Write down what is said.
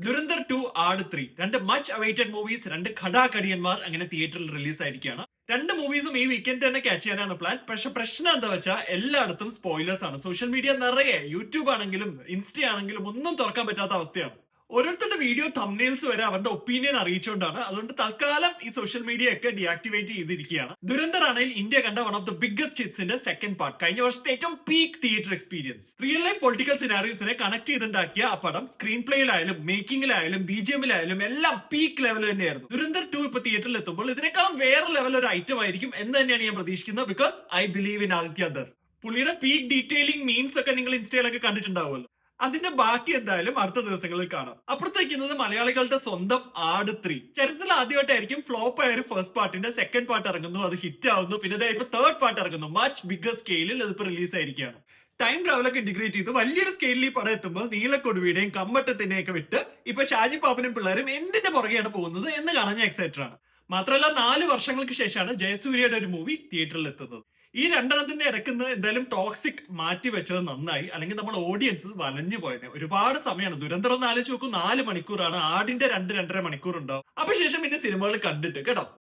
ദുരന്തർ 2 ആട് 3 രണ്ട് much awaited movies, രണ്ട് ഘടാകടിയന്മാർ അങ്ങനെ തിയേറ്ററിൽ റിലീസ് ആയിരിക്കുകയാണ്. രണ്ട് മൂവീസും ഈ വീക്കെൻഡ് തന്നെ ക്യാച്ച് ചെയ്യാനാണ് പ്ലാൻ. പക്ഷെ പ്രശ്നം എന്താ വെച്ചാൽ എല്ലായിടത്തും സ്പോയിലേഴ്സ് ആണ്. സോഷ്യൽ മീഡിയ നിറയെ യൂട്യൂബ് ആണെങ്കിലും ഇൻസ്റ്റ ആണെങ്കിലും ഒന്നും തുറക്കാൻ പറ്റാത്ത അവസ്ഥയാണ്. ഓരോരുത്തരുടെ വീഡിയോ തംബ്നെയിൽസ് വരെ അവരുടെ ഒപ്പീനിയൻ അറിയിച്ചുകൊണ്ടാണ്. അതുകൊണ്ട് തൽക്കാലം ഈ സോഷ്യൽ മീഡിയ ഒക്കെ ഡീആക്ടിവേറ്റ് ചെയ്തിരിക്കുകയാണ്. ദുരന്തർ ആണെങ്കിൽ ഇന്ത്യ കണ്ട വൺ ഓഫ് ദ ബിഗ്ഗസ്റ്റ് ഹിറ്റ്സിന്റെ സെക്കൻഡ് പാർട്ട്, കഴിഞ്ഞ വർഷത്തെ ഏറ്റവും peak theatre experience. Real life political സിനാരിയോസിനെ കണക്ട് ചെയ്തുണ്ടാക്കിയ ആ പടം സ്ക്രീൻ പ്ലേയിലായാലും മേക്കിംഗിലായാലും BGM-ലായാലും എല്ലാം പീക്ക് ലെവൽ തന്നെയായിരുന്നു. ദുരന്തർ 2 ഇപ്പൊ തിയേറ്ററിൽ എത്തുമ്പോൾ ഇതിനേക്കാളും വേറെ ലെവൽ ഒരു ഐറ്റം ആയിരിക്കും എന്ന് തന്നെയാണ് ഞാൻ പ്രതീക്ഷിക്കുന്നത്. Because I believe in Aditya there. പുള്ളിയുടെ പീക്ക് ഡീറ്റെയിലിംഗ് മീംസ് ഒക്കെ നിങ്ങൾ ഇൻസ്റ്റയിലൊക്കെ കണ്ടിട്ടുണ്ടാവുമല്ലോ. അതിന്റെ ബാക്കി എന്തായാലും അടുത്ത ദിവസങ്ങളിൽ കാണാം. അപ്പുറത്തേക്കുന്നത് മലയാളികളുടെ സ്വന്തം ആട് 3. ചരിത്രത്തിൽ ആദ്യമായിട്ടായിരിക്കും ഫ്ലോപ്പ് ആയ ഒരു ഫസ്റ്റ് പാർട്ടിന്റെ സെക്കൻഡ് പാർട്ട് ഇറങ്ങുന്നു, അത് ഹിറ്റ് ആവുന്നു, പിന്നെ ഇപ്പൊ തേർഡ് പാർട്ട് ഇറങ്ങുന്നു. മച്ച് ബിഗ്ഗർ സ്കെയിലിൽ അതിപ്പോ റിലീസ് ആയിരിക്കുകയാണ്. ടൈം ട്രാവലൊക്കെ ഇന്റഗ്രേറ്റ് ചെയ്ത് വലിയൊരു സ്കെയിലിൽ ഈ പടം എത്തുമ്പോൾ നീലക്കൊടുവിയുടെയും കമ്മട്ടത്തിനെയും ഒക്കെ വിട്ട് ഇപ്പൊ ഷാജി പാപ്പനും പിള്ളേരും എന്തിന്റെ പുറകെയാണ് പോകുന്നത് എന്ന് കാണാൻ ഞാൻ എക്സൈറ്റഡ് ആണ്. മാത്രമല്ല 4 വർഷങ്ങൾക്ക് ശേഷമാണ് ജയസൂര്യയുടെ ഒരു മൂവി തിയേറ്ററിൽ എത്തുന്നത്. ഈ രണ്ടെണ്ണത്തിന്റെ ഇടയ്ക്കുന്ന് എന്തായാലും ടോക്സിക് മാറ്റി വെച്ചത് നന്നായി, അല്ലെങ്കിൽ നമ്മൾ ഓഡിയൻസ് വലഞ്ഞു പോയത്. ഒരുപാട് സമയമാണ്. ദുരന്തരം ഒന്ന് ആലോചിച്ച് നോക്കൂ, 4 മണിക്കൂറാണ്. ആടിന്റെ 2-2.5 മണിക്കൂർ ഉണ്ടാവും. അപ്പൊ ശേഷം പിന്നെ സിനിമകൾ കണ്ടിട്ട് കേട്ടോ.